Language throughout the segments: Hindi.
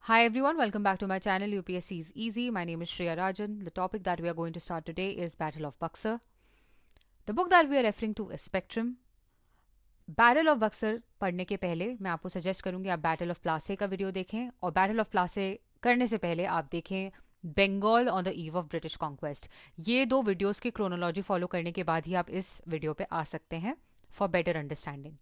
Hi everyone, welcome back to my channel UPSC is Easy. My name is Shreya Rajan. The topic that we are going to start today is Battle of Buxar. The book that we are referring to is Spectrum. Battle of Buxar पढ़ने के पहले मैं आपको सजेस्ट करूंगी आप बैटल ऑफ प्लासे का वीडियो देखें और बैटल ऑफ प्लासे करने से पहले आप देखें Bengal on the eve of British conquest. ये दो वीडियोस की क्रोनोलॉजी फॉलो करने के बाद ही आप इस वीडियो पे आ सकते हैं फॉर बेटर अंडरस्टैंडिंग।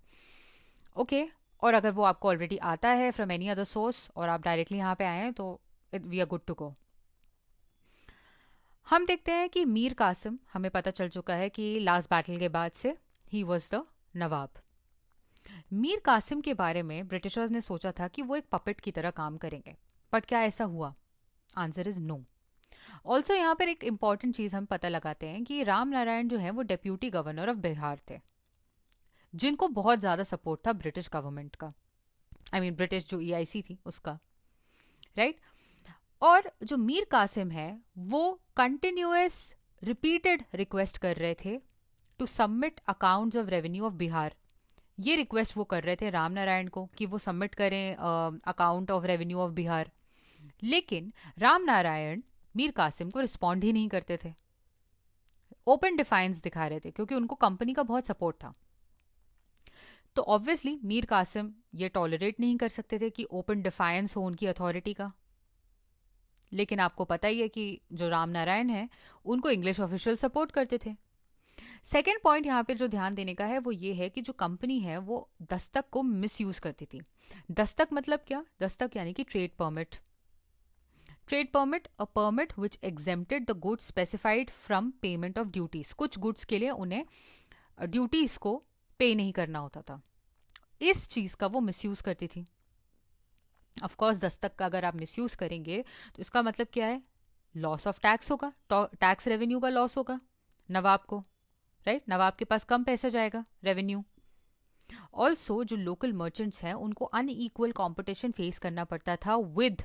ओके, और अगर वो आपको ऑलरेडी आता है फ्रॉम एनी अदर सोर्स और आप डायरेक्टली यहाँ पे आए हैं तो we are good to go. हम देखते हैं कि मीर कासिम, हमें पता चल चुका है कि लास्ट बैटल के बाद से ही वॉज द नवाब। मीर कासिम के बारे में ब्रिटिशर्स ने सोचा था कि वो एक पपेट की तरह काम करेंगे, बट क्या ऐसा हुआ? Answer is no. ऑल्सो यहाँ पर एक इंपॉर्टेंट चीज हम पता लगाते हैं कि राम नारायण जो है वो डेप्यूटी गवर्नर ऑफ बिहार थे, जिनको बहुत ज्यादा सपोर्ट था ब्रिटिश गवर्नमेंट का, आई मीन ब्रिटिश जो ईआईसी थी उसका, राइट। और जो मीर कासिम है वो कंटिन्यूअस रिपीटेड रिक्वेस्ट कर रहे थे to submit accounts of revenue of Bihar. ये रिक्वेस्ट वो कर रहे थे राम नारायण को कि वो सबमिट करें account of revenue of Bihar, लेकिन राम नारायण मीर कासिम को रिस्पॉन्ड ही नहीं करते थे, ओपन डिफाइंस दिखा रहे थे क्योंकि उनको कंपनी का बहुत सपोर्ट था। तो ऑब्वियसली मीर कासिम ये टॉलरेट नहीं कर सकते थे कि ओपन डिफायंस हो उनकी अथॉरिटी का। लेकिन आपको पता ही है कि जो राम नारायण है उनको इंग्लिश ऑफिशियल सपोर्ट करते थे। सेकेंड पॉइंट यहाँ पे जो ध्यान देने का है वो ये है कि जो कंपनी है वो दस्तक को मिसयूज करती थी। दस्तक मतलब क्या? दस्तक यानी कि trade permit. Trade permit, a permit which exempted the goods specified from payment of duties. कुछ गुड्स के लिए उन्हें ड्यूटीज को पे नहीं करना होता था, इस चीज का वो मिसयूज करती थी। ऑफ कोर्स दस्तक का अगर आप मिसयूज करेंगे तो इसका मतलब क्या है? लॉस ऑफ टैक्स होगा, टैक्स रेवेन्यू का लॉस होगा नवाब को, राइट। नवाब के पास कम पैसा जाएगा रेवेन्यू। ऑल्सो जो लोकल मर्चेंट्स हैं उनको अनइक्वल कंपटीशन फेस करना पड़ता था विद,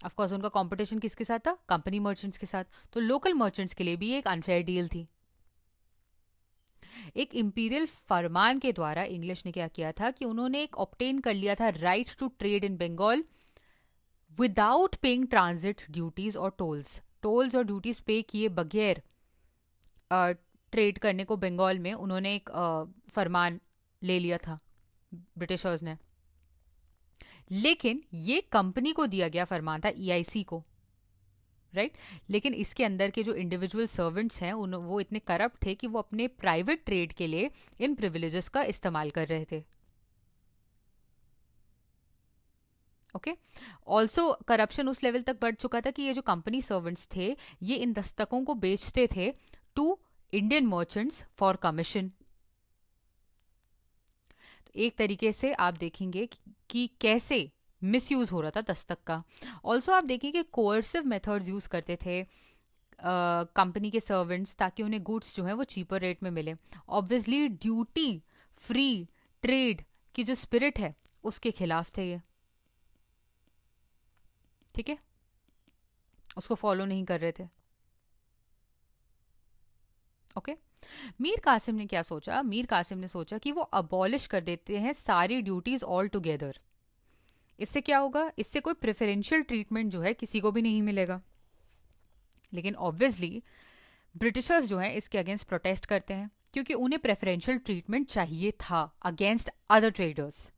ऑफ कोर्स उनका कंपटीशन किसके साथ था? कंपनी मर्चेंट्स के साथ। तो लोकल मर्चेंट्स के लिए भी एक अनफेयर डील थी। एक इंपीरियल फरमान के द्वारा इंग्लिश ने क्या किया था कि उन्होंने एक ऑब्टेन कर लिया था right to trade in Bengal without paying transit duties और टोल्स। टोल्स और ड्यूटीज पे किए बगैर ट्रेड करने को बंगाल में उन्होंने एक फरमान ले लिया था ब्रिटिशर्स ने। लेकिन ये कंपनी को दिया गया फरमान था, ईआईसी को, राइट। लेकिन इसके अंदर के जो इंडिविजुअल सर्वेंट्स हैं वो इतने करप्ट थे कि वो अपने प्राइवेट ट्रेड के लिए इन प्रिविलेजेस का इस्तेमाल कर रहे थे। ओके, ऑल्सो करप्शन उस लेवल तक बढ़ चुका था कि ये जो कंपनी सर्वेंट्स थे ये इन दस्तकों को बेचते थे to Indian merchants for commission. तो एक तरीके से आप देखेंगे कि कैसे मिसयूज हो रहा था दस्तक का। ऑल्सो आप देखिए कि कोअर्सिव मेथड्स यूज करते थे कंपनी के सर्वेंट्स ताकि उन्हें गुड्स जो है वो चीपर रेट में मिले। ऑब्वियसली ड्यूटी फ्री ट्रेड की जो स्पिरिट है उसके खिलाफ थे ये, ठीक है, उसको फॉलो नहीं कर रहे थे। ओके, मीर कासिम ने क्या सोचा? मीर कासिम ने सोचा कि वो अबॉलिश कर देते हैं सारी ड्यूटीज ऑल टुगेदर। इससे क्या होगा? इससे कोई प्रेफरेंशियल ट्रीटमेंट जो है किसी को भी नहीं मिलेगा। लेकिन ऑब्वियसली ब्रिटिशर्स जो है इसके अगेंस्ट प्रोटेस्ट करते हैं क्योंकि उन्हें प्रेफरेंशियल ट्रीटमेंट चाहिए था अगेंस्ट अदर ट्रेडर्स।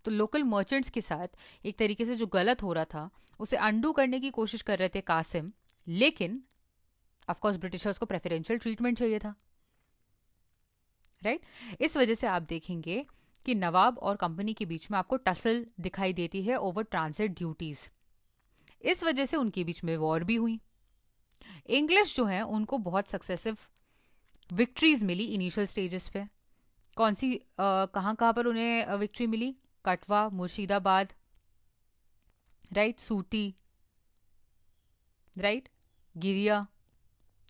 तो लोकल मर्चेंट्स के साथ एक तरीके से जो गलत हो रहा था उसे अंडू करने की कोशिश कर रहे थे कासिम, लेकिन ऑफकोर्स ब्रिटिशर्स को प्रेफरेंशियल ट्रीटमेंट चाहिए था, राइट। इस वजह से आप देखेंगे कि नवाब और कंपनी के बीच में आपको टसल दिखाई देती है ओवर ट्रांजिट ड्यूटीज। इस वजह से उनके बीच में वॉर भी हुई। इंग्लिश जो है उनको बहुत सक्सेसिव विक्ट्रीज मिली इनिशियल स्टेजेस पे। कौन सी कहाँ कहाँ पर उन्हें विक्ट्री मिली? कटवा, मुर्शिदाबाद, राइट, सूटी, राइट, गिरिया,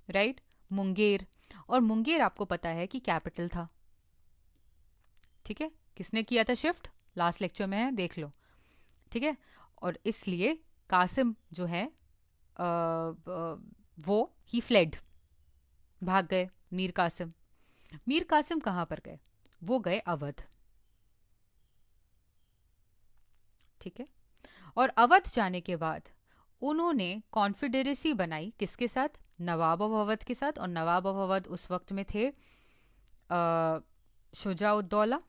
राइट, मुंगेर। और मुंगेर आपको पता है कि कैपिटल था, ठीक है। किसने किया था शिफ्ट? लास्ट लेक्चर में है, देख लो, ठीक है। और इसलिए कासिम जो है वो ही फ्लेड, भाग गए मीर कासिम। मीर कासिम कहाँ पर गए? वो गए अवध, ठीक है। और अवध जाने के बाद उन्होंने कॉन्फेडरेसी बनाई किसके साथ? नवाब ऑफ अवध के साथ। और नवाब ऑफ अवध उस वक्त में थे शुजाउद्दौला,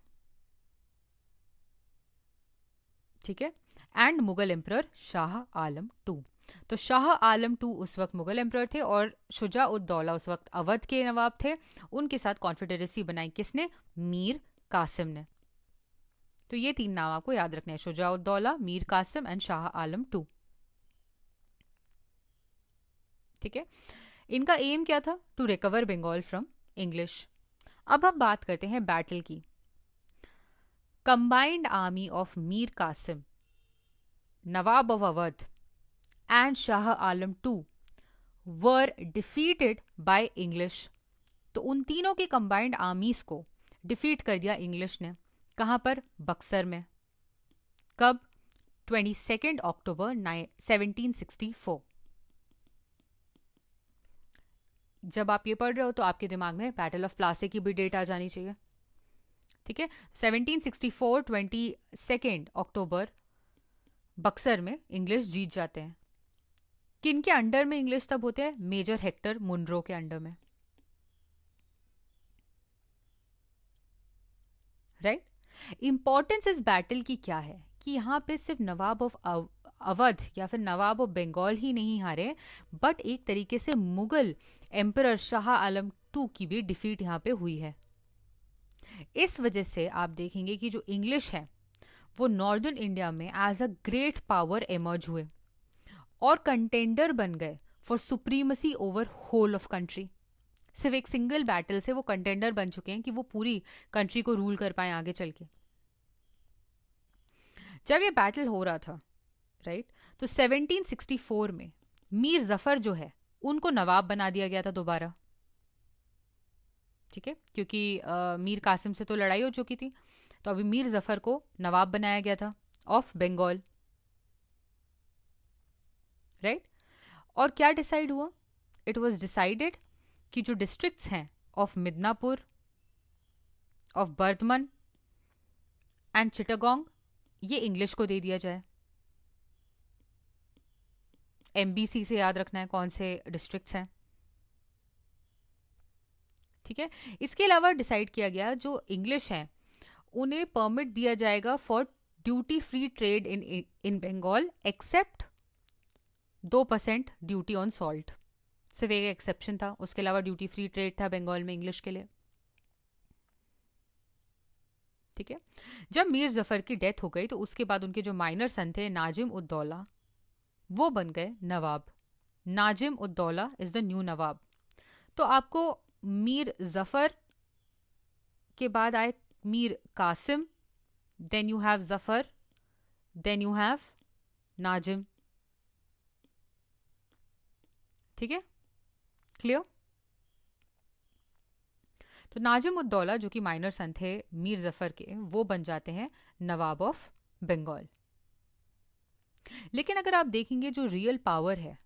ठीक है, and Mughal emperor Shah Alam two. तो शाह आलम टू उस वक्त मुगल एम्परर थे और शुजाउद्दौला उस वक्त अवध के नवाब थे। उनके साथ कॉन्फेडरेसी बनाई किसने? मीर कासिम ने। तो ये 3 नाम आपको याद रखने हैं, शुजाउद्दौला, मीर कासिम एंड शाह आलम टू, ठीक है। इनका एम क्या था? To recover Bengal from English. अब हम बात करते हैं बैटल की। Combined army of Mir Qasim, Nawab of Awadh and Shah Alam two were defeated by English. तो उन तीनों की कंबाइंड आर्मीज को डिफीट कर दिया इंग्लिश ने। कहां पर? बक्सर में। कब? 22 अक्टूबर 1764। जब आप ये पढ़ रहे हो तो आपके दिमाग में बैटल ऑफ प्लासी की भी डेट आ जानी चाहिए, ठीक है। 1764 22 अक्टूबर बक्सर में इंग्लिश जीत जाते हैं। किन के अंडर में इंग्लिश तब होते हैं? मेजर हेक्टर मुनरो के अंडर में, राइट। इंपॉर्टेंस इस बैटल की क्या है कि यहाँ पे सिर्फ नवाब ऑफ अवध या फिर नवाब ऑफ बंगाल ही नहीं हारे, बट एक तरीके से मुगल एम्परर शाह आलम टू की भी डिफीट यहाँ पे हुई है। इस वजह से आप देखेंगे कि जो इंग्लिश है वो नॉर्दर्न इंडिया में as a great power emerge हुए और कंटेंडर बन गए for supremacy over whole of country. सिर्फ एक सिंगल बैटल से वो कंटेंडर बन चुके हैं कि वो पूरी कंट्री को रूल कर पाए आगे चल के। जब ये बैटल हो रहा था, राइट, तो 1764 में मीर जफर जो है उनको नवाब बना दिया गया था दोबारा, ठीक है, क्योंकि मीर कासिम से तो लड़ाई हो चुकी थी। तो अभी मीर जफर को नवाब बनाया गया था ऑफ बंगाल, राइट। और क्या डिसाइड हुआ? इट वॉज डिसाइडेड कि जो डिस्ट्रिक्ट्स हैं of Midnapore, of Burdwan and Chittagong, ये इंग्लिश को दे दिया जाए। एमबीसी से याद रखना है कौन से डिस्ट्रिक्ट्स हैं, ठीक है। इसके अलावा डिसाइड किया गया जो इंग्लिश हैं उन्हें परमिट दिया जाएगा for duty free trade in Bengal except 2% duty on salt. सिर्फ एक एक्सेप्शन था, उसके अलावा ड्यूटी फ्री ट्रेड था बंगाल में इंग्लिश के लिए, ठीक है। जब मीर जफर की डेथ हो गई तो उसके बाद उनके जो माइनर सन थे नाजिम उद्दौला, वो बन गए nawab. Najim Uddaula is the new nawab. तो आपको मीर जफर के बाद आए Mir Qasim, then you have Jafar, then you have Najim, ठीक है, क्लियर। तो नाजिम उद्दौला जो कि माइनर सन थे मीर जफर के, वो बन जाते हैं नवाब ऑफ बंगाल। लेकिन अगर आप देखेंगे जो रियल पावर है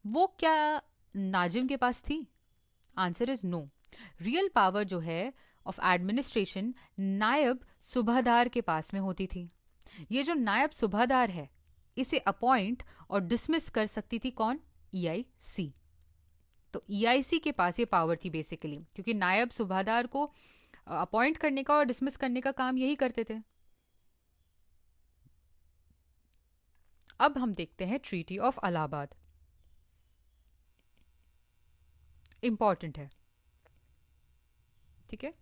वो क्या नाजिम के पास थी? Answer is no. Real power जो है ऑफ एडमिनिस्ट्रेशन नायब सूबादार के पास में होती थी। ये जो नायब सूबादार है इसे अपॉइंट और डिसमिस कर सकती थी कौन? ईआईसी। तो ईआईसी के पास ये पावर थी बेसिकली, क्योंकि नायब सूबादार को अपॉइंट करने का और डिसमिस करने का काम यही करते थे। अब हम देखते हैं ट्रीटी ऑफ इलाहाबाद, इंपॉर्टेंट है, ठीक है।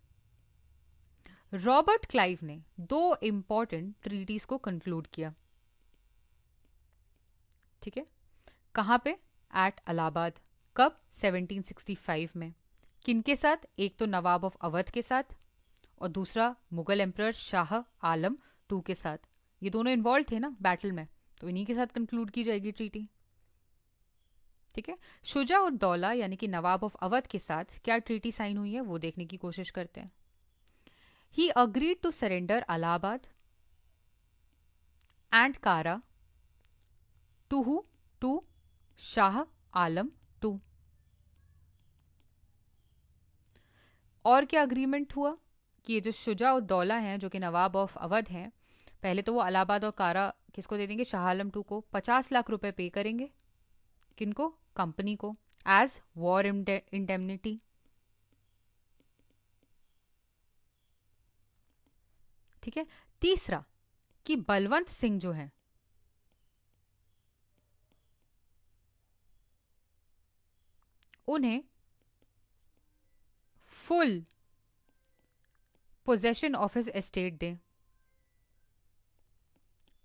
रॉबर्ट क्लाइव ने 2 इंपॉर्टेंट ट्रीटीज को कंक्लूड किया, ठीक है। कहां पे? एट इलाहाबाद। कब? 1765 में। किनके साथ? एक तो नवाब ऑफ अवध के साथ और दूसरा मुगल एम्परर शाह आलम टू के साथ। ये दोनों इन्वॉल्व थे ना बैटल में, तो इन्हीं के साथ कंक्लूड की जाएगी ट्रीटी, ठीक है। शुजाउद्दौला यानी कि नवाब ऑफ अवध के साथ क्या ट्रीटी साइन हुई है वो देखने की कोशिश करते हैं। He agreed to surrender Allahabad and Kara to who? To Shah Alam to. और क्या अग्रीमेंट हुआ कि ये जो शुजाउद्दौला हैं जो कि नवाब ऑफ अवध हैं, पहले तो वो इलाहाबाद और कारा किसको दे देंगे, शाह आलम टू को 50 लाख रुपए पे करेंगे। किनको, कंपनी को, एज वॉर इंडेमनिटी। ठीक है। तीसरा कि बलवंत सिंह जो है उन्हें full possession of his estate दें,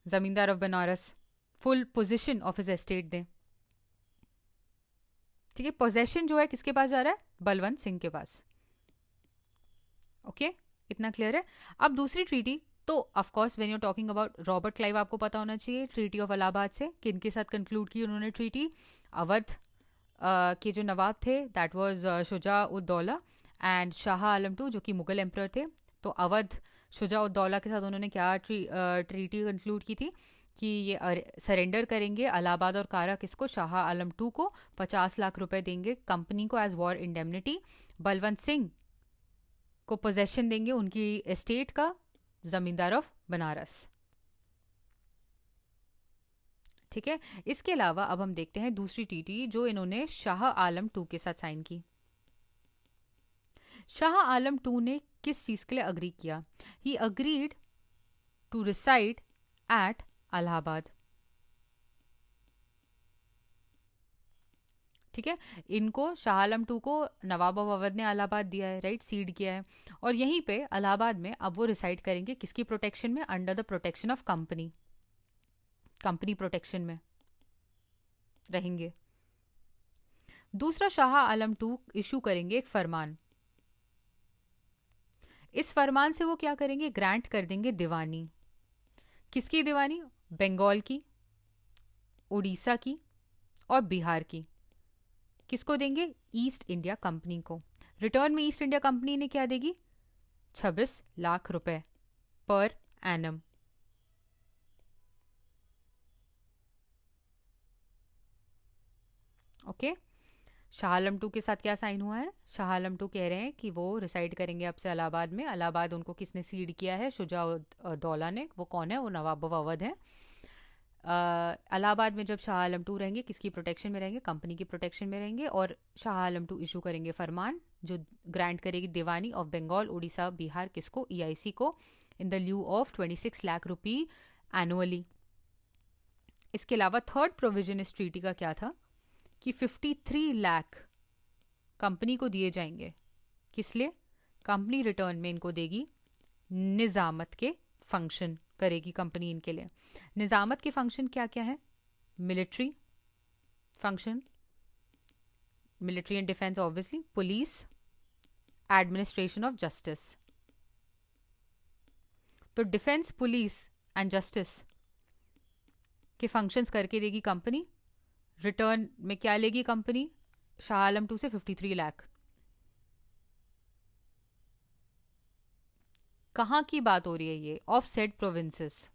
जमींदार of Banaras full position of his estate दें। ठीक है, पोजेशन जो है किसके पास जा रहा है, बलवंत सिंह के पास। ओके, इतना क्लियर है। अब दूसरी ट्रीटी, तो of course when you talking about Robert Clive आपको पता होना चाहिए ट्रीटी ऑफ इलाहाबाद से किनके साथ कंक्लूड की उन्होंने ट्रीटी, अवध के जो नवाब थे that was Shujauddaula and Shah Alam two जो कि मुगल एम्परर थे। तो अवध शुजा उद दौला के साथ उन्होंने क्या ट्रीटी कंक्लूड की थी कि ये सरेंडर करेंगे इलाहाबाद और कारा किसको, शाह आलम टू को 50 लाख रुपए देंगे कंपनी को as war indemnity, Balwant Singh को पोजेशन देंगे उनकी एस्टेट का, जमींदार ऑफ बनारस। ठीक है। इसके अलावा अब हम देखते हैं दूसरी ट्रीटी जो इन्होंने शाह आलम टू के साथ साइन की। शाह आलम टू ने किस चीज के लिए अग्री किया, he agreed to reside at Allahabad. ठीक है, इनको शाह आलम टू को नवाब ऑफ अवध ने इलाहाबाद दिया है, राइट, सीड किया है, और यहीं पे इलाहाबाद में अब वो रिसाइड करेंगे किसकी प्रोटेक्शन में, under the protection of company, company protection में रहेंगे। दूसरा, शाह आलम टू इशू करेंगे एक फरमान। इस फरमान से वो क्या करेंगे, ग्रांट कर देंगे दीवानी। किसकी दीवानी, बंगाल की, उड़ीसा की और बिहार की। किसको देंगे, ईस्ट इंडिया कंपनी को। रिटर्न में ईस्ट इंडिया कंपनी ने क्या देगी, 26 लाख रुपए per annum. Okay, Shah Alam two के साथ क्या साइन हुआ है, शाह आलम टू कह रहे हैं कि वो रिसाइड करेंगे अब से इलाहाबाद में। इलाहाबाद उनको किसने सीड किया है, शुजा दौला ने। वो कौन है, वो नवाब ऑफ अवध है। इलाहाबाद में जब शाह आलम टू रहेंगे किसकी प्रोटेक्शन में रहेंगे, कंपनी की प्रोटेक्शन में रहेंगे, और शाह आलम टू इशू करेंगे फरमान जो ग्रांट करेगी दीवानी ऑफ बंगाल, उड़ीसा, बिहार किसको, ईआईसी को, in the lieu of 26 lakh rupee annually. इसके अलावा थर्ड प्रोविजन इस ट्रीटी का क्या था कि 53 लाख कंपनी को दिए जाएंगे। किस लिए, कंपनी रिटर्न में इनको देगी निजामत के फंक्शन करेगी कंपनी इनके लिए। निजामत के फंक्शन क्या क्या है, military function, military and defence obviously, police, administration of justice. तो डिफेंस, पुलिस एंड जस्टिस के फंक्शंस करके देगी कंपनी। रिटर्न में क्या लेगी कंपनी, शाह आलम टू से 53 लाख। कहाँ की बात हो रही है ये, ऑफ सेड प्रोविंसेस,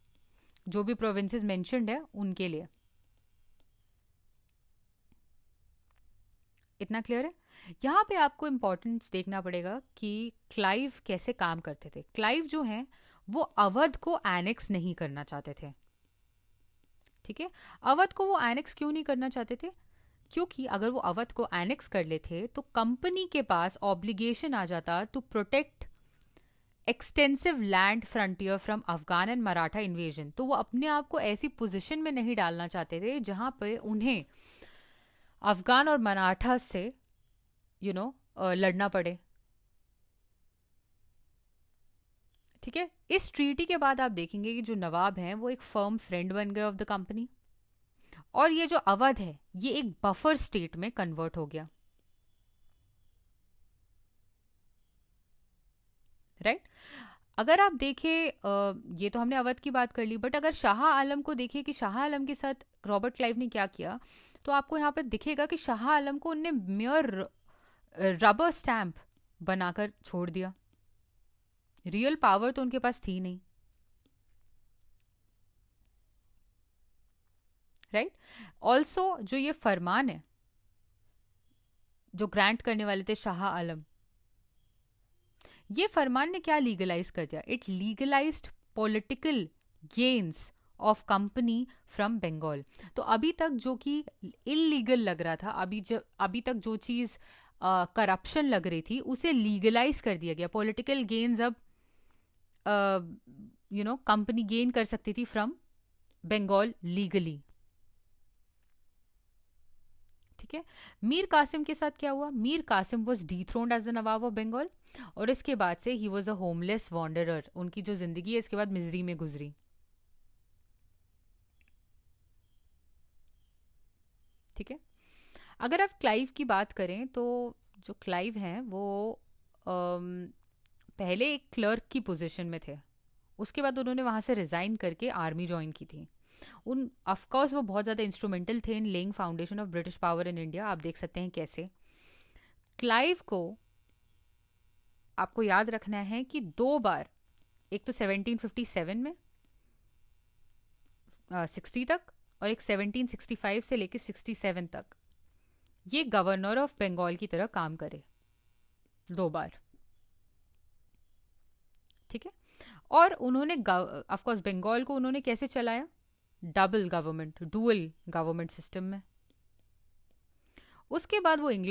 जो भी प्रोविंसेस मेंशन्ड है उनके लिए। इतना क्लियर है। यहाँ पे आपको इंपॉर्टेंस देखना पड़ेगा कि क्लाइव कैसे काम करते थे। क्लाइव जो हैं वो अवध को एनेक्स नहीं करना चाहते थे। ठीक है, अवध को वो एनेक्स क्यों नहीं करना चाहते थे, क्योंकि अगर वो अवध को एनेक्स कर लेते तो कंपनी के पास ऑब्लिगेशन आ जाता to protect extensive land frontier from Afghan and Maratha invasion. तो वो अपने आप को ऐसी पोजीशन में नहीं डालना चाहते थे जहां पे उन्हें अफगान और मराठा से लड़ना पड़े। ठीक है, इस ट्रीटी के बाद आप देखेंगे कि जो नवाब हैं वो एक फर्म फ्रेंड बन गए ऑफ द कंपनी, और ये जो अवध है ये एक बफर स्टेट में कन्वर्ट हो गया। राइट, अगर आप देखें ये तो हमने अवध की बात कर ली, बट अगर शाह आलम को देखिए कि शाह आलम के साथ रॉबर्ट क्लाइव ने क्या किया, तो आपको यहाँ पे दिखेगा कि शाह आलम को उनने मेयर रबर स्टैंप बनाकर छोड़ दिया। रियल पावर तो उनके पास थी नहीं। राइट, ऑल्सो जो ये फरमान है जो ग्रांट करने वाले थे शाह आलम, ये फरमान ने क्या लीगलाइज कर दिया, it legalised political gains of company from Bengal. तो अभी तक जो कि इलीगल लग रहा था, अभी तक जो चीज़ करप्शन लग रही थी, उसे लीगलाइज कर दिया गया। पॉलिटिकल गेन्स अब कंपनी गेन कर सकती थी फ्रॉम बंगाल लीगली। ठीक है। मीर कासिम के साथ क्या हुआ? Mir Qasim was dethroned as the nawab of Bengal, और इसके बाद से he was a homeless wanderer. उनकी जो जिंदगी है इसके बाद मिजरी में गुजरी। ठीक है। अगर आप क्लाइव की बात करें तो जो क्लाइव हैं वो अम, पहले एक क्लर्क की पोजीशन में थे। उसके बाद उन्होंने वहाँ से रिज़ाइन करके आर्मी ज्वाइन की थी। उन ऑफ कोर्स वो बहुत ज़्यादा इंस्ट्रूमेंटल थे in laying foundation of British power in India. आप देख सकते हैं कैसे। क्लाइव को आपको याद रखना है कि दो बार, एक तो 1757 में 60 तक, और एक 1765 से लेकर 67 तक ये गवर्नर ऑफ बंगाल की तरह काम करे, दो बार। ठीक है। और उन्होंने ऑफ कोर्स बंगाल को उन्होंने कैसे चलाया? Double government, dual government system में। उसके बाद वो इंग्लैंड